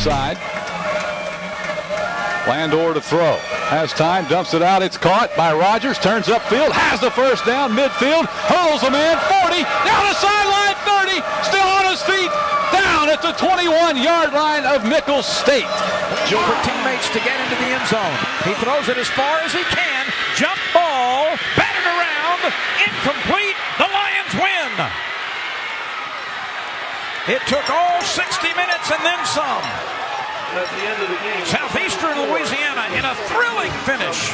side. Landor to throw. Has time, dumps it out. It's caught by Rogers. Turns upfield. Has the first down. Midfield. Hurls him in. 40. Down the sideline. 30. Still on his feet. Down at the 21-yard line of Nicholls State. Joe for teammates to get into the end zone. He throws it as far as he can. Jump ball. Batted around. Incomplete. The Lions win. It took all 60 minutes and then some. Southeastern Louisiana in a thrilling finish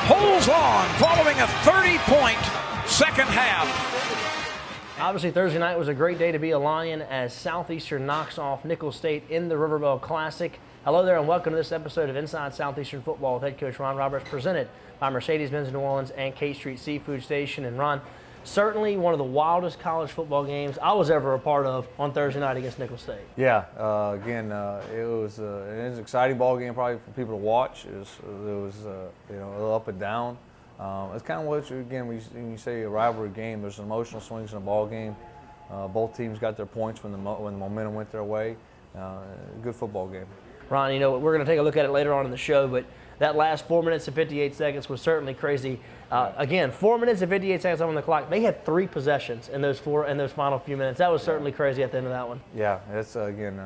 holds on following a 30-point second half. Obviously, Thursday night was a great day to be a Lion as Southeastern knocks off Nicholls State in the River Bell Classic. Hello there and welcome to this episode of Inside Southeastern Football with head coach Ron Roberts, presented by Mercedes-Benz New Orleans and K Street Seafood Station. And Ron, certainly one of the wildest college football games I was ever a part of on Thursday night against Nicholls State. Yeah, again, it was an exciting ball game probably for people to watch. It was you know, a little up and down. It's kind of what, again, when you say a rivalry game, there's emotional swings in a ball game. Both teams got their points when the momentum went their way. Good football game. Ron, you know, we're going to take a look at it later on in the show, but that last 4 minutes and 58 seconds was certainly crazy. Again, 4 minutes and 58 seconds on the clock. They had 3 possessions in those final few minutes. That was certainly crazy at the end of that one. Yeah, it's again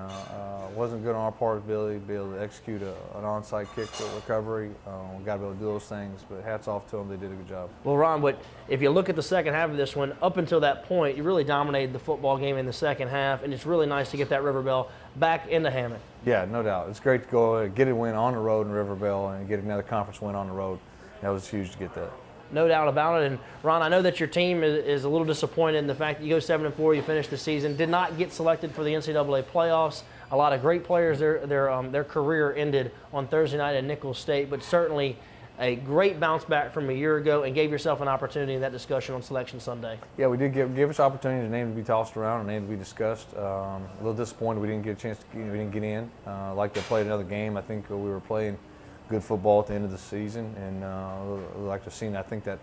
wasn't good on our part to be able to execute an onside kick for recovery. We got to be able to do those things, but hats off to them. They did a good job. Well, Ron, but if you look at the second half of this one, up until that point, you really dominated the football game in the second half, and it's really nice to get that River Bell back into Hammond. Yeah, no doubt. It's great to go get a win on the road in River Bell and get another conference win on the road. That was huge to get that. No doubt about it. And Ron, I know that your team is a little disappointed in the fact that you go 7-4, you finished the season, did not get selected for the NCAA playoffs. A lot of great players, their career ended on Thursday night at Nicholls State, but certainly a great bounce back from a year ago and gave yourself an opportunity in that discussion on Selection Sunday. Yeah, we did give us opportunity, the name to be tossed around, a name to be discussed. A little disappointed we didn't get a chance we didn't get in. Like to play another game. I think we were playing good football at the end of the season, and we'd like to have seen. I think that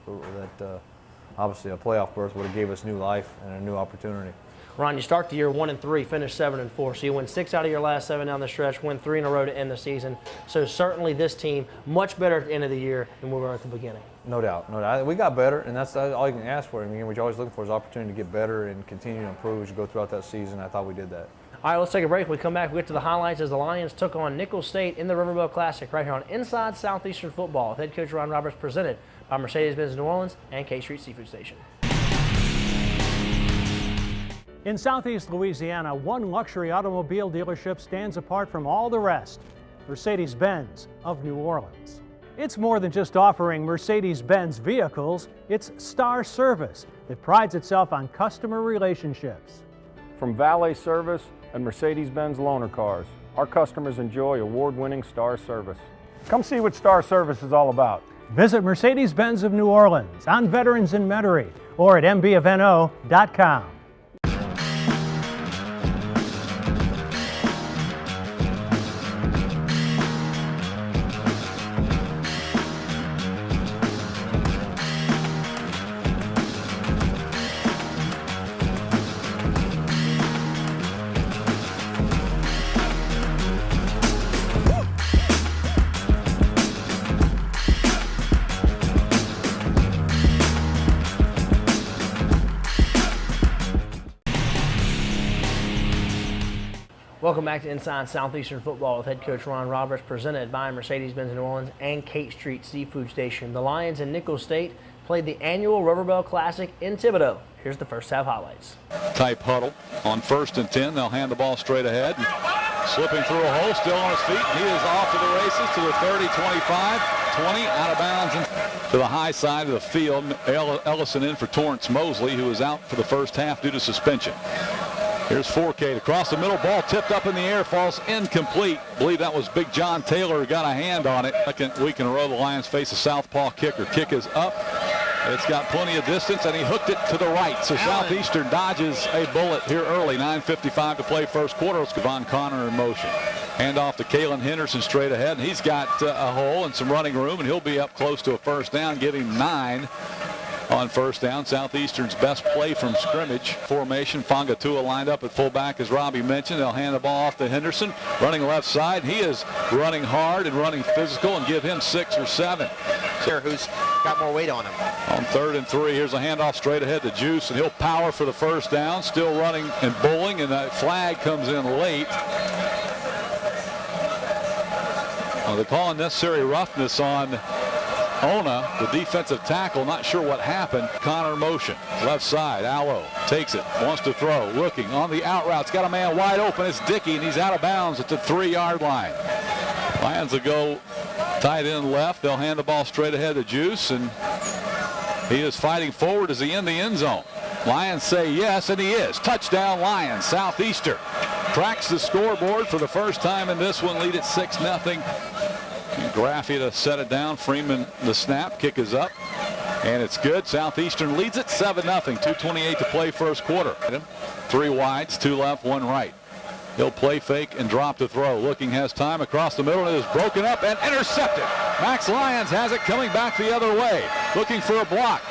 obviously a playoff berth would have gave us new life and a new opportunity. Ron, you start the year 1-3, finish 7-4, so you win 6 out of your last 7 down the stretch, win 3 in a row to end the season. So certainly this team much better at the end of the year than we were at the beginning. No doubt, no doubt. We got better, and that's all you can ask for. I mean, what you're always looking for is opportunity to get better and continue to improve as you go throughout that season. I thought we did that. All right, let's take a break. When we come back, we get to the highlights as the Lions took on Nicholls State in the River Bell Classic right here on Inside Southeastern Football with head coach Ron Roberts, presented by Mercedes-Benz New Orleans and K Street Seafood Station. In Southeast Louisiana, one luxury automobile dealership stands apart from all the rest, Mercedes-Benz of New Orleans. It's more than just offering Mercedes-Benz vehicles, it's Star Service that prides itself on customer relationships. From valet service and Mercedes-Benz loaner cars, our customers enjoy award-winning Star Service. Come see what Star Service is all about. Visit Mercedes-Benz of New Orleans on Veterans in Metairie or at mbofno.com. Welcome back to Inside Southeastern Football with head coach Ron Roberts, presented by Mercedes-Benz New Orleans and K Street Seafood Station. The Lions and Nicholls State played the annual River Bell Classic in Thibodaux. Here's the first half highlights. Type huddle on 1st and 10. They'll hand the ball straight ahead. Slipping through a hole, still on his feet. He is off to the races to the 30, 25, 20, out of bounds and to the high side of the field. Ellison in for Torrance Mosley, who is out for the first half due to suspension. Here's Fourcade across the middle, ball tipped up in the air, falls incomplete. I believe that was Big John Taylor who got a hand on it. Second week in a row, the Lions face a southpaw kicker. Kick is up. It's got plenty of distance, and he hooked it to the right. So Southeastern dodges a bullet here early. 9:55 to play first quarter. Let's go Von Connor in motion. Hand off to Kalen Henderson straight ahead. And he's got a hole and some running room, and he'll be up close to a first down, giving 9 on first down. Southeastern's best play from scrimmage formation. Fongatua lined up at fullback, as Robbie mentioned. They'll hand the ball off to Henderson, running left side. He is running hard and running physical, and give him 6 or 7. Who's got more weight on him. On 3rd and 3, here's a handoff straight ahead to Juice, and he'll power for the first down. Still running and bowling, and that flag comes in late. Well, they call unnecessary roughness on Ona, the defensive tackle. Not sure what happened. Connor motion, left side. Allo takes it, wants to throw, looking on the out route. It's got a man wide open. It's Dickey, and he's out of bounds at the 3-yard line. Lions will go tight end left. They'll hand the ball straight ahead to Juice, and he is fighting forward. Is he in the end zone? Lions say yes, and he is. Touchdown Lions. Southeastern cracks the scoreboard for the first time in this one. Lead at 6-0. Graffia to set it down. Freeman the snap. Kick is up, and it's good. Southeastern leads it 7-0. 2:28 to play first quarter. 3 wides, 2 left, 1 right. He'll play fake and drop to throw. Looking, has time across the middle. It is broken up and intercepted. Max Lyons has it coming back the other way. Looking for a block.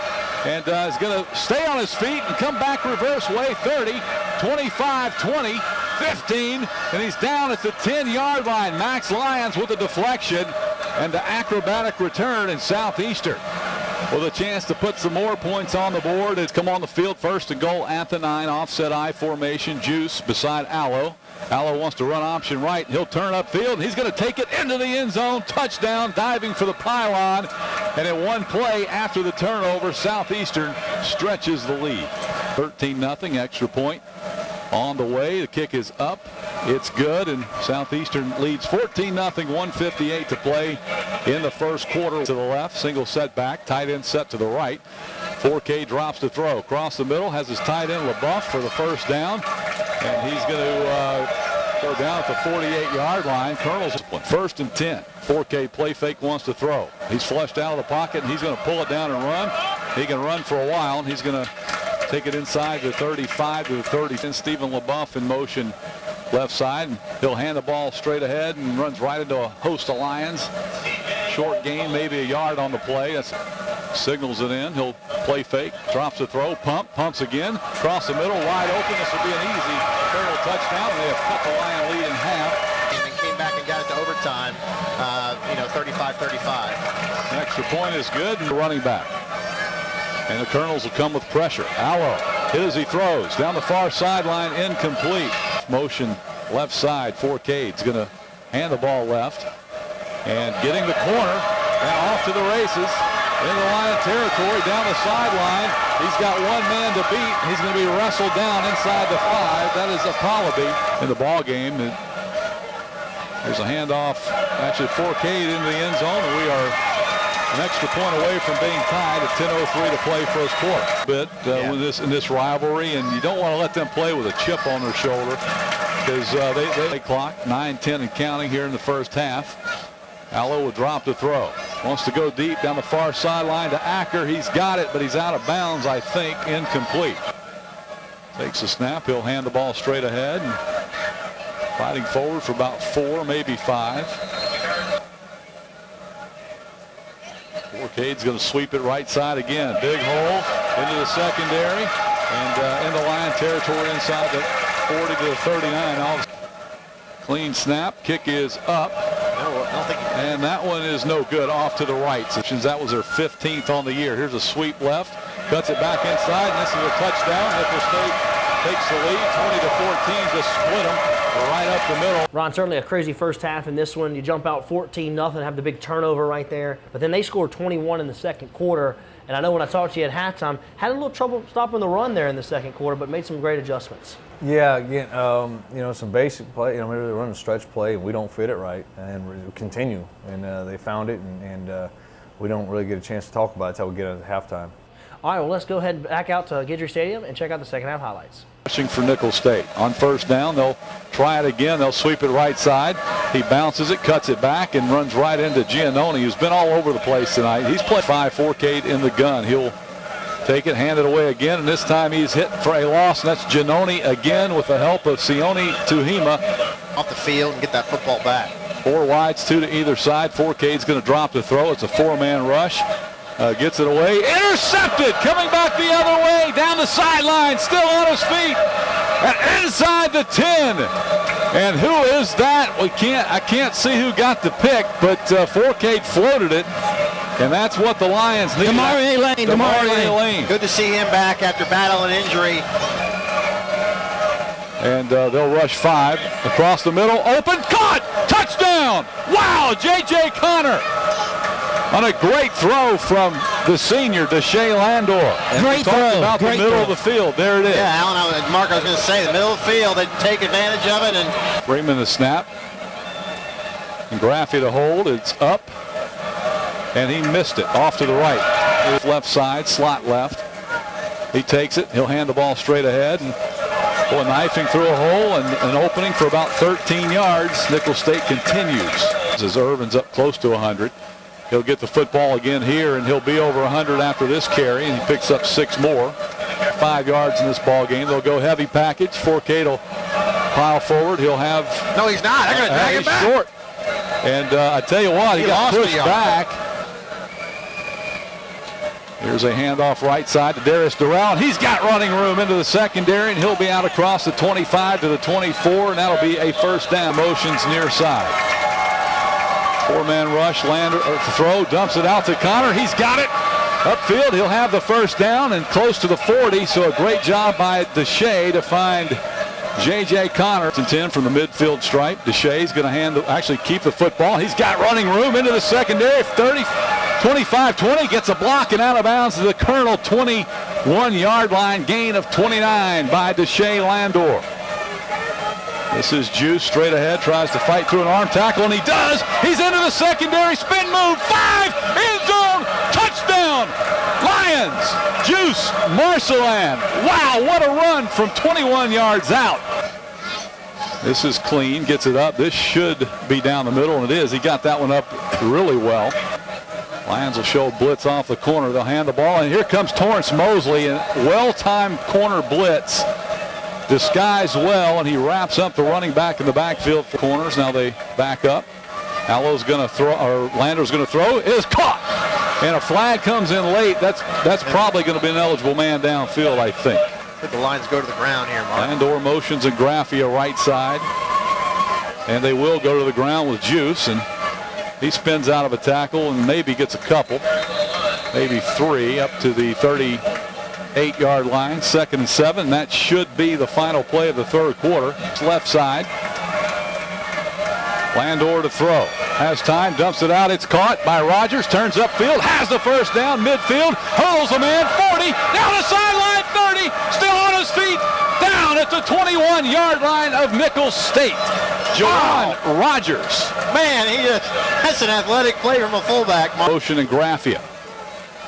And is going to stay on his feet and come back reverse way. 30, 25, 20, 15. And he's down at the 10-yard line. Max Lyons with a deflection and the acrobatic return in Southeastern. With a chance to put some more points on the board. It's come on the field, 1st and goal at the 9. Offset I formation. Juice beside Allo. Allo wants to run option right. He'll turn upfield, and he's going to take it into the end zone. Touchdown, diving for the pylon. And in one play after the turnover, Southeastern stretches the lead. 13-0, extra point on the way. The kick is up. It's good, and Southeastern leads 14-0, 1:58 to play in the first quarter. To the left, single setback, tight end set to the right. 4K drops to throw. Across the middle, has his tight end LaBeouf for the first down. And he's going to go down at the 48-yard line. Colonel's 1st and 10. 4K play fake, wants to throw. He's flushed out of the pocket, and he's going to pull it down and run. He can run for a while, and he's going to take it inside the 35 to the 30. And Stephen LaBeouf in motion left side. And he'll hand the ball straight ahead and runs right into a host of Lions. Short gain, maybe a yard on the play. That's signals it in. He'll play fake, drops the throw, pumps again, across the middle, wide open. This will be an easy Colonel touchdown. They have cut the Lion lead in half. And then came back and got it to overtime, 35-35. An extra point is good, and the running back. And the Colonels will come with pressure. Allo hit as he throws. Down the far sideline, incomplete. Motion left side, 4K. He's going to hand the ball left. And getting the corner, and off to the races. In the Lion territory, down the sideline. He's got one man to beat. He's going to be wrestled down inside the 5. That is a Apolaby in the ball game. There's a handoff, actually 4K into the end zone. And we are an extra point away from being tied at 10:03 to play first quarter. With in this rivalry, and you don't want to let them play with a chip on their shoulder, because they clock 9-10 and counting here in the first half. Allo will drop the throw. Wants to go deep down the far sideline to Acker. He's got it, but he's out of bounds, I think. Incomplete. Takes a snap. He'll hand the ball straight ahead. And fighting forward for about 4, maybe 5. 4K's going to sweep it right side again. Big hole into the secondary. And in the Lion territory inside the 40 to the 39. Clean snap. Kick is up. And that one is no good, off to the right. That was their 15th on the year. Here's a sweep left, cuts it back inside, and this is a touchdown. Nickel State takes the lead, 20-14, just split them right up the middle. Ron, certainly a crazy first half in this one. You jump out 14-0, have the big turnover right there. But then they scored 21 in the second quarter. And I know when I talked to you at halftime, had a little trouble stopping the run there in the second quarter, but made some great adjustments. Yeah, again, some basic play. Maybe they run a stretch play and we don't fit it right, and we continue. And they found it, and we don't really get a chance to talk about it until we get at halftime. All right, well, let's go ahead back out to Guidry Stadium and check out the second half highlights. Rushing for Nickel State. On first down, they'll try it again. They'll sweep it right side. He bounces it, cuts it back, and runs right into Giannone, who's been all over the place tonight. He's played 5-4 in the gun. He'll take it, hand it away again, and this time he's hit for a loss, and that's Giannone again with the help of Sione Tuhima. Off the field and get that football back. 4 wides, 2 to either side. 4K's going to drop the throw. It's a 4-man rush. Gets it away. Intercepted. Coming back the other way. Down the sideline. Still on his feet. And inside the 10. And who is that? I can't see who got the pick, but Forcade floated it. And that's what the Lions need. Demarie Lane. Good to see him back after battling injury. And they'll rush 5 across the middle. Open, caught, touchdown! Wow, J.J. Connor on a great throw from the senior, Deshae Landor. And Great throw. About the middle of the field. There it is. Yeah, Alan, Mark, I was going to say, the middle of the field, they take advantage of it. And Freeman the snap. And Graffy to hold. It's up. And he missed it off to the right. Left side, slot left. He takes it. He'll hand the ball straight ahead. And boy, knifing through a hole and an opening for about 13 yards. Nicholls State continues. As Irvin's up close to 100. He'll get the football again here, and he'll be over 100 after this carry, and he picks up 6 more. 5 yards in this ball game. They'll go heavy package. Forcade will pile forward. He'll have... No, he's not. They're going to drag it back. Short. And I tell you what, he got pushed back. Here's a handoff right side to Darius Durrell. He's got running room into the secondary, and he'll be out across the 25 to the 24, and that'll be a first down. Motions near side. 4-man rush. Lander to throw, dumps it out to Connor. He's got it. Upfield, he'll have the first down and close to the 40, so a great job by Deshae to find J.J. Connor. 10 from the midfield stripe. Deshae's going to actually keep the football. He's got running room into the secondary. 25-20, gets a block and out of bounds to the Colonel 21-yard line. Gain of 29 by Deshae Landor. This is Juice straight ahead, tries to fight through an arm tackle, and he does. He's into the secondary, spin move, 5, end zone, touchdown, Lions. Juice Marcelan. Wow, what a run from 21 yards out. This is clean, gets it up. This should be down the middle, and it is. He got that one up really well. Lions will show blitz off the corner. They'll hand the ball, and here comes Torrance Mosley, and well-timed corner blitz. Disguised well, and he wraps up the running back in the backfield for corners. Now they back up. Allow's going to throw, or Lander's going to throw. Is caught, and a flag comes in late. That's probably going to be an eligible man downfield, I think. I think the Lions go to the ground here, Mark. Landor motions and Graffia right side, and they will go to the ground with Juice, and he spins out of a tackle and maybe gets a couple, maybe 3 up to the 38-yard line. 2nd and 7. That should be the final play of the third quarter. It's left side. Landor to throw. Has time, dumps it out. It's caught by Rogers. Turns upfield. Has the first down. Midfield. Hurls a man. 40. Down the sideline. 30. Still on his feet. Down at the 21-yard line of Nicholls State. John Rogers. Man, that's an athletic play from a fullback. Motion and Graffia.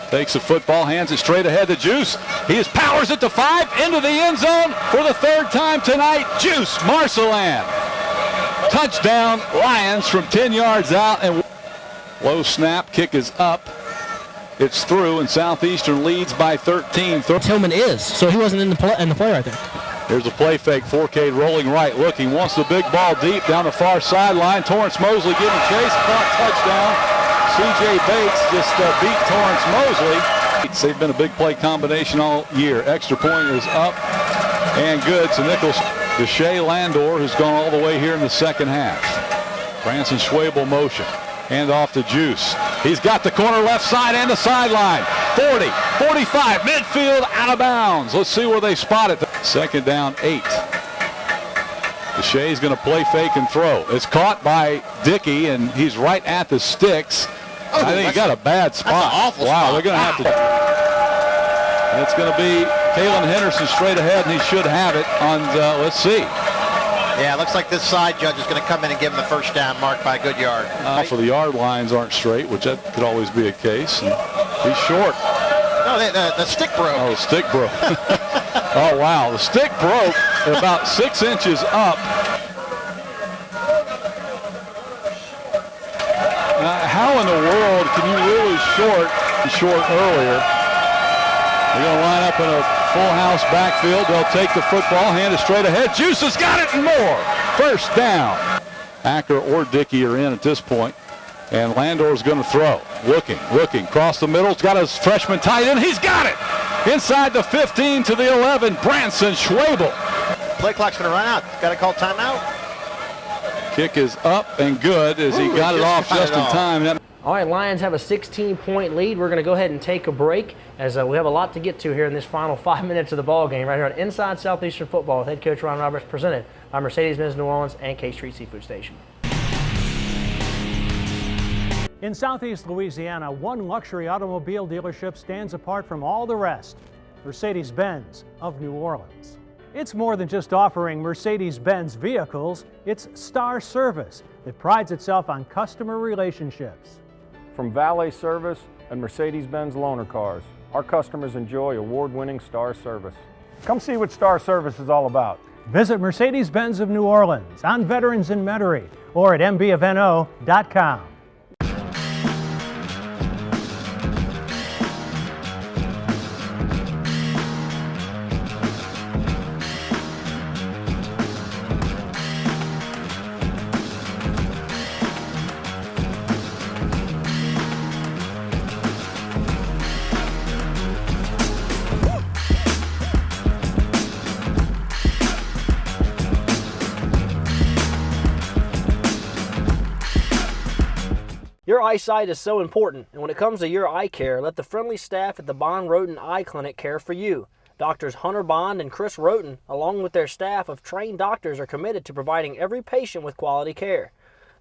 Takes the football, hands it straight ahead to Juice. He just powers it to 5 into the end zone for the 3rd time tonight. Juice Marcelan. Touchdown Lions from 10 yards out, and low snap, kick is up. It's through, and Southeastern leads by 13. Tillman is, so he wasn't in the play right there. Here's a play fake. Forcade rolling right, looking, wants the big ball deep down the far sideline. Torrance Mosley giving chase, caught, touchdown. C.J. Bates just beat Torrance Mosley. They've been a big play combination all year. Extra point is up and good. So Nicholls, Deshae Landor, who's gone all the way here in the second half. Branson Schwabel motion. Hand off to Juice. He's got the corner left side and the sideline. 40, 45, midfield, out of bounds. Let's see where they spot it. 2nd down, 8. Deshae's going to play fake and throw. It's caught by Dickey, and he's right at the sticks. Oh, I think he got a bad spot. That's an awful wow, spot. they're going to have to. And it's going to be Kalen Henderson straight ahead, and he should have it on, let's see. Yeah, it looks like this side judge is going to come in and give him the first down, marked by a good yard. For the yard lines aren't straight, which that could always be a case. And he's short. No, the stick broke. Oh, the stick broke. Oh, wow. The stick broke at about 6 inches up. How in the world can you really short earlier? They're going to line up in a full house backfield. They'll take the football, hand it straight ahead. Juice has got it and more. First down. Acker or Dickey are in at this point. And Landor's going to throw. Looking, across the middle. He's got his freshman tight end. He's got it! Inside the 15 to the 11, Branson Schwabel. Play clock's going to run out. Got to call timeout. Kick is up and good as he got it off just in time. All right, Lions have a 16-point lead. We're going to go ahead and take a break as we have a lot to get to here in this final 5 minutes of the ball game right here on Inside Southeastern Football with head coach Ron Roberts, presented by Mercedes-Benz New Orleans and K Street Seafood Station. In Southeast Louisiana, one luxury automobile dealership stands apart from all the rest, Mercedes-Benz of New Orleans. It's more than just offering Mercedes-Benz vehicles, it's Star Service that prides itself on customer relationships. From valet service and Mercedes-Benz loaner cars, our customers enjoy award-winning Star Service. Come see what Star Service is all about. Visit Mercedes-Benz of New Orleans on Veterans in Metairie or at mbofno.com. Your eyesight is so important, and when it comes to your eye care, let the friendly staff at the Bond Roten Eye Clinic care for you. Doctors Hunter Bond and Chris Roten, along with their staff of trained doctors, are committed to providing every patient with quality care.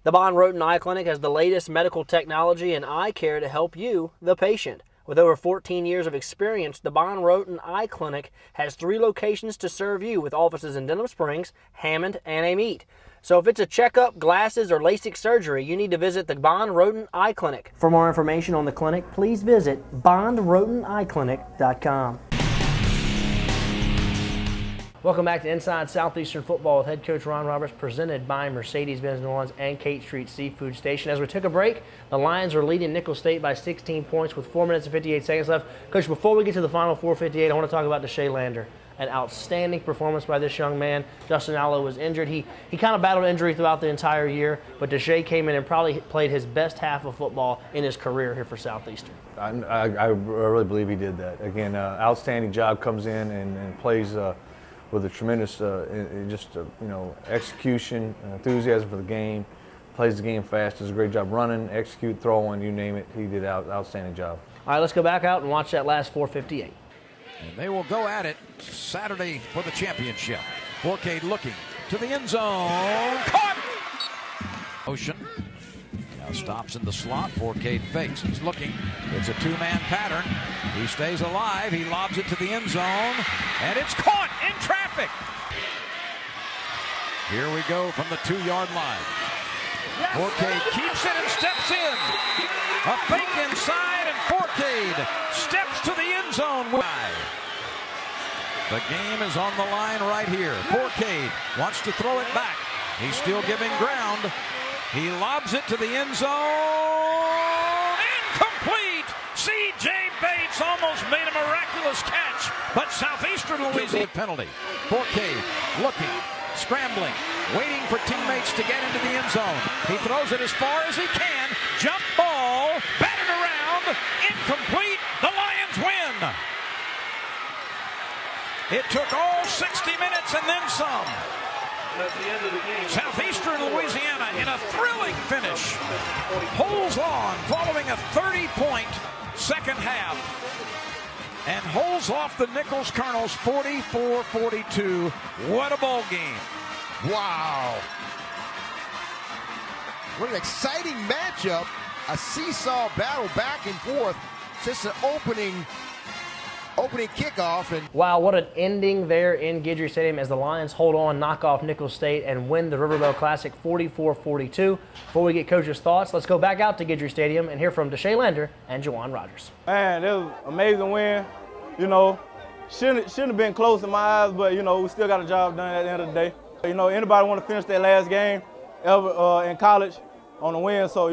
The Bond Roten Eye Clinic has the latest medical technology and eye care to help you, the patient. With over 14 years of experience, the Bond Roten Eye Clinic has 3 locations to serve you, with offices in Denham Springs, Hammond, and Amite. So if it's a checkup, glasses, or LASIK surgery, you need to visit the Bond Roten Eye Clinic. For more information on the clinic, please visit bondroteneyeclinic.com. Welcome back to Inside Southeastern Football with head coach Ron Roberts, presented by Mercedes-Benz New Orleans and Kate Street Seafood Station. As we took a break, the Lions are leading Nicholls State by 16 points with 4 minutes and 58 seconds left. Coach, before we get to the final 4:58, I want to talk about Deshae Lander. An outstanding performance by this young man. Justin Allo was injured. He kind of battled injury throughout the entire year, but Deshae came in and probably played his best half of football in his career here for Southeastern. I really believe he did that. Again, outstanding job, comes in and plays with a tremendous execution, enthusiasm for the game, plays the game fast, does a great job running, execute, throwing, you name it. He did an outstanding job. All right, let's go back out and watch that last 4:58. And they will go at it Saturday for the championship. Forcade looking to the end zone. Caught! Ocean now stops in the slot. Forcade fakes. He's looking. It's a 2-man pattern. He stays alive. He lobs it to the end zone. And it's caught in traffic. Here we go from the 2-yard line. Forcade keeps it and steps in. A fake inside, and Forcade steps to the end zone. The game is on the line right here. Forcade wants to throw it back. He's still giving ground. He lobs it to the end zone. Incomplete! C.J. Bates almost made a miraculous catch, but Southeastern Louisiana penalty. Forcade looking, scrambling, waiting for teammates to get into the end zone. He throws it as far as he can. Jump ball, batted around, incomplete. The Lions win. It took all 60 minutes and then some. Southeastern Louisiana in a thrilling finish holds on following a 30-point second half and holds off the Nicholls Colonels 44-42. What a ball game. Wow. What an exciting matchup. A seesaw battle back and forth. Just an opening kickoff. And wow, what an ending there in Guidry Stadium as the Lions hold on, knock off Nicholls State, and win the River Bell Classic 44-42. Before we get Coach's thoughts, let's go back out to Guidry Stadium and hear from Deshae Lander and Juwan Rogers. Man, it was an amazing win. Shouldn't have been close in my eyes, but, we still got a job done at the end of the day. Anybody want to finish their last game ever in college on a win, so,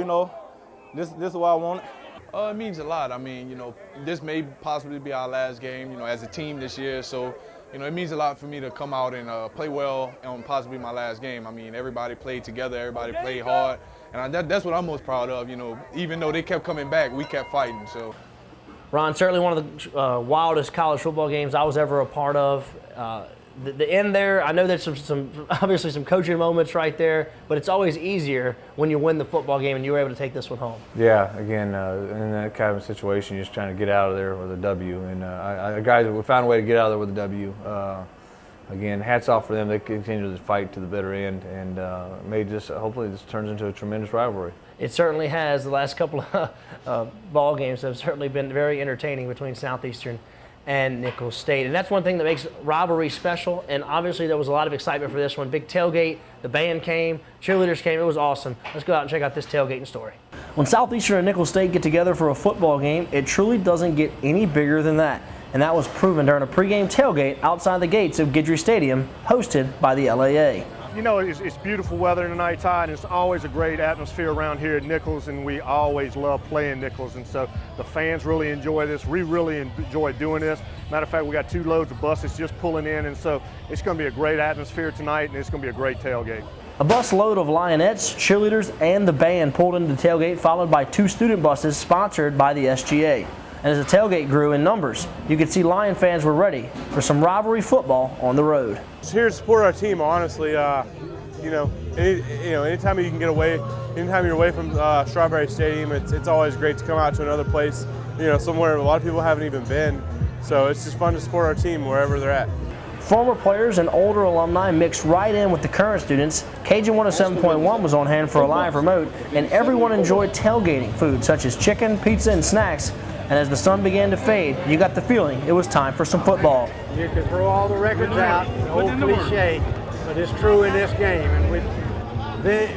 this is why I want it. It means a lot. I mean, this may possibly be our last game, as a team this year. So, it means a lot for me to come out and play well on possibly my last game. I mean, everybody played together, everybody played hard, And that's what I'm most proud of. You know, even though they kept coming back, we kept fighting. So. Ron, certainly one of the wildest college football games I was ever a part of. The end there, I know there's some obviously some coaching moments right there, but it's always easier when you win the football game and you were able to take this one home. Yeah, again, in that kind of situation, you're just trying to get out of there with a W. And guys, we found a way to get out of there with a W. Again, hats off for them. They continue to fight to the bitter end, and hopefully this turns into a tremendous rivalry. It certainly has. The last couple of ball games have certainly been very entertaining between Southeastern and Nicholls State. And that's one thing that makes rivalry special. And obviously there was a lot of excitement for this one. Big tailgate, the band came, cheerleaders came. It was awesome. Let's go out and check out this tailgating story. When Southeastern and Nicholls State get together for a football game, it truly doesn't get any bigger than that. And that was proven during a pregame tailgate outside the gates of Guidry Stadium, hosted by the LAA. You know, it's beautiful weather tonight, Todd, and it's always a great atmosphere around here at Nicholls, and we always love playing Nicholls, and so the fans really enjoy this. We really enjoy doing this. Matter of fact, we got 2 loads of buses just pulling in, and so it's going to be a great atmosphere tonight, and it's going to be a great tailgate. A bus load of Lionettes, cheerleaders, and the band pulled into the tailgate, followed by 2 student buses sponsored by the SGA. And as the tailgate grew in numbers, you could see Lion fans were ready for some rivalry football on the road. Just here to support our team, honestly. Anytime you can get away, anytime you're away from Strawberry Stadium, it's always great to come out to another place, somewhere a lot of people haven't even been. So it's just fun to support our team wherever they're at. Former players and older alumni mixed right in with the current students. Cajun 107.1 was on hand for a live remote, and everyone enjoyed tailgating food such as chicken, pizza, and snacks. And as the sun began to fade, you got the feeling it was time for some football. You can throw all the records out, the old cliche, but it's true in this game. And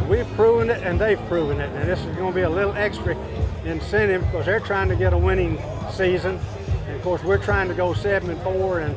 we've proven it, and they've proven it. And this is going to be a little extra incentive because they're trying to get a winning season. And of course, we're trying to go 7-4 and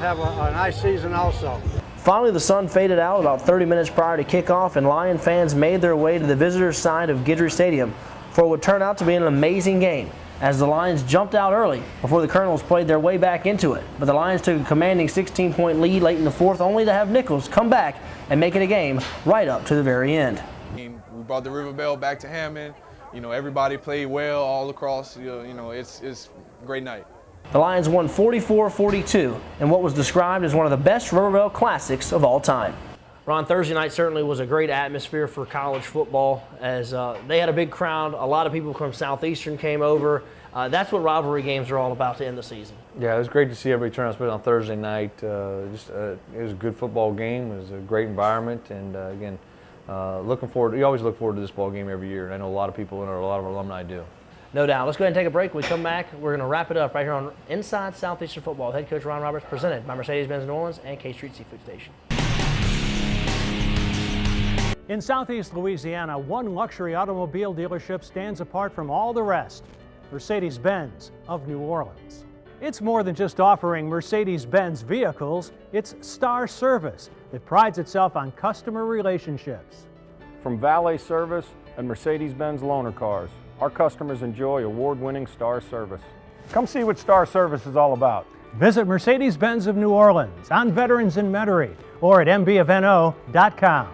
have a nice season also. Finally, the sun faded out about 30 minutes prior to kickoff, and Lion fans made their way to the visitors' side of Guidry Stadium for what would turn out to be an amazing game, as the Lions jumped out early before the Colonels played their way back into it. But the Lions took a commanding 16-point lead late in the fourth, only to have Nicholls come back and make it a game right up to the very end. We brought the River Bell back to Hammond. Everybody played well all across. It's a great night. The Lions won 44-42 in what was described as one of the best River Bell classics of all time. Ron, Thursday night certainly was a great atmosphere for college football, as they had a big crowd. A lot of people from Southeastern came over. That's what rivalry games are all about to end the season. Yeah, it was great to see everybody turn out, especially on Thursday night. It was a good football game. It was a great environment, and again, looking forward. We always look forward to this ball game every year, and I know a lot of people and a lot of our alumni do. No doubt. Let's go ahead and take a break. When we come back, we're going to wrap it up right here on Inside Southeastern Football with head coach Ron Roberts, presented by Mercedes-Benz New Orleans and K Street Seafood Station. In Southeast Louisiana, one luxury automobile dealership stands apart from all the rest: Mercedes-Benz of New Orleans. It's more than just offering Mercedes-Benz vehicles, it's Star Service that prides itself on customer relationships. From valet service and Mercedes-Benz loaner cars, our customers enjoy award-winning Star Service. Come see what Star Service is all about. Visit Mercedes-Benz of New Orleans on Veterans in Metairie or at mbofno.com.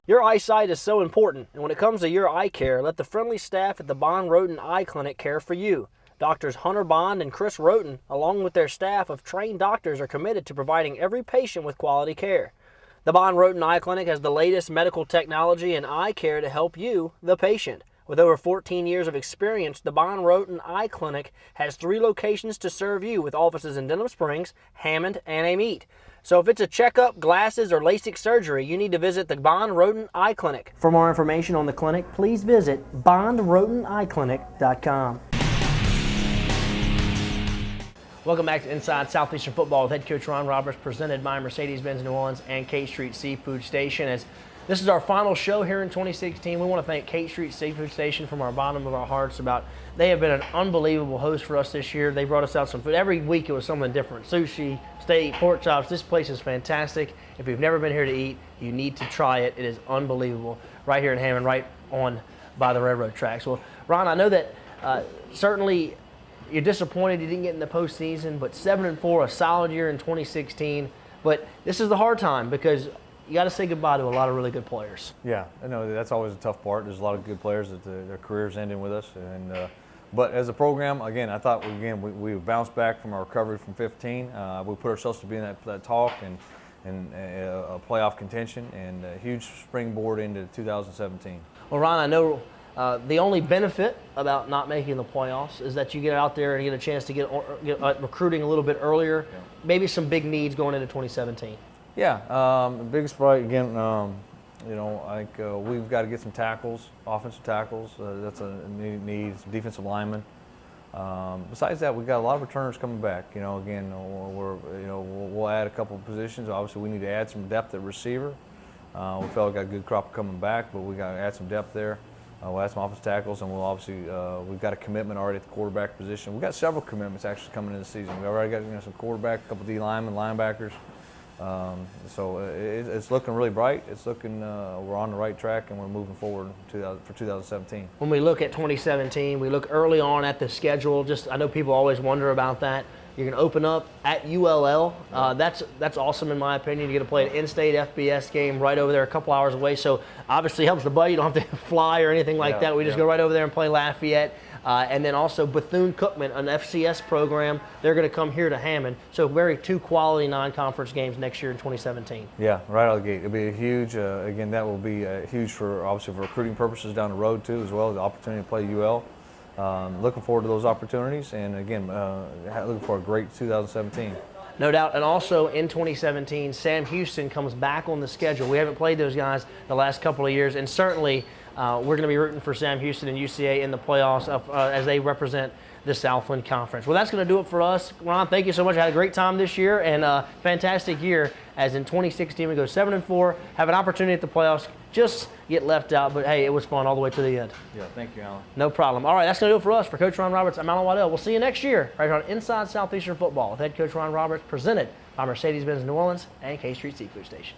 Your eyesight is so important, and when it comes to your eye care, let the friendly staff at the Bond Roten Eye Clinic care for you. Doctors Hunter Bond and Chris Roten, along with their staff of trained doctors, are committed to providing every patient with quality care. The Bond Roten Eye Clinic has the latest medical technology and eye care to help you, the patient. With over 14 years of experience, the Bond Roten Eye Clinic has 3 locations to serve you, with offices in Denham Springs, Hammond, and Amite. So if it's a checkup, glasses, or LASIK surgery, you need to visit the Bond Roten Eye Clinic. For more information on the clinic, please visit bondroteneyeclinic.com. Welcome back to Inside Southeastern Football with head coach Ron Roberts, presented by Mercedes-Benz New Orleans and K Street Seafood Station. As This is our final show here in 2016. We want to thank K Street Seafood Station from our bottom of our hearts. They have been an unbelievable host for us this year. They brought us out some food. Every week it was something different. Sushi, steak, pork chops. This place is fantastic. If you've never been here to eat, you need to try it. It is unbelievable. Right here in Hammond, right on by the railroad tracks. Well, Ron, I know that certainly you're disappointed you didn't get in the postseason, but 7-4, a solid year in 2016. But this is the hard time because you got to say goodbye to a lot of really good players. Yeah, I know that's always a tough part. There's a lot of good players that their careers ending with us, and but as a program, again, I thought we bounced back from our recovery from 15. We put ourselves to be in that talk and a playoff contention, and a huge springboard into 2017. Well, Ron, I know the only benefit about not making the playoffs is that you get out there and get a chance to get recruiting a little bit earlier. Yeah. Maybe some big needs going into 2017. Yeah, the biggest probably again, I think we've got to get some tackles, offensive tackles. That's a need. Some defensive linemen. Besides that, we've got a lot of returners coming back. Again, we'll add a couple of positions. Obviously, we need to add some depth at receiver. We felt we got a good crop coming back, but we got to add some depth there. We'll add some offensive tackles, and we'll obviously we've got a commitment already at the quarterback position. We've got several commitments actually coming into the season. We already got some quarterback, a couple D linemen, linebackers. So it's looking really bright. It's looking we're on the right track, and we're moving forward for 2017. When we look at 2017, we look early on at the schedule. I know people always wonder about that. You're going to open up at ULL. That's awesome in my opinion. You're going to play an in-state FBS game right over there a couple hours away. So obviously helps the budget. You don't have to fly or anything like that. We just go right over there and play Lafayette. And then also Bethune-Cookman, an FCS program. They're going to come here to Hammond. So two quality non-conference games next year in 2017. Yeah, right out of the gate. It'll be a huge, again, that will be huge obviously for recruiting purposes down the road too, as well as the opportunity to play UL. Looking forward to those opportunities, and again, looking for a great 2017. No doubt, and also in 2017, Sam Houston comes back on the schedule. We haven't played those guys the last couple of years, and certainly we're going to be rooting for Sam Houston and UCA in the playoffs as they represent the Southland Conference. Well, that's going to do it for us. Ron, thank you so much. I had a great time this year, and a fantastic year as in 2016 we go 7-4, have an opportunity at the playoffs, just get left out, but hey, it was fun all the way to the end. Yeah, thank you, Alan. No problem. All right, that's going to do it for us. For Coach Ron Roberts, I'm Allen Waddell. We'll see you next year right here on Inside Southeastern Football with head coach Ron Roberts, presented by Mercedes-Benz New Orleans and K Street Seafood Station.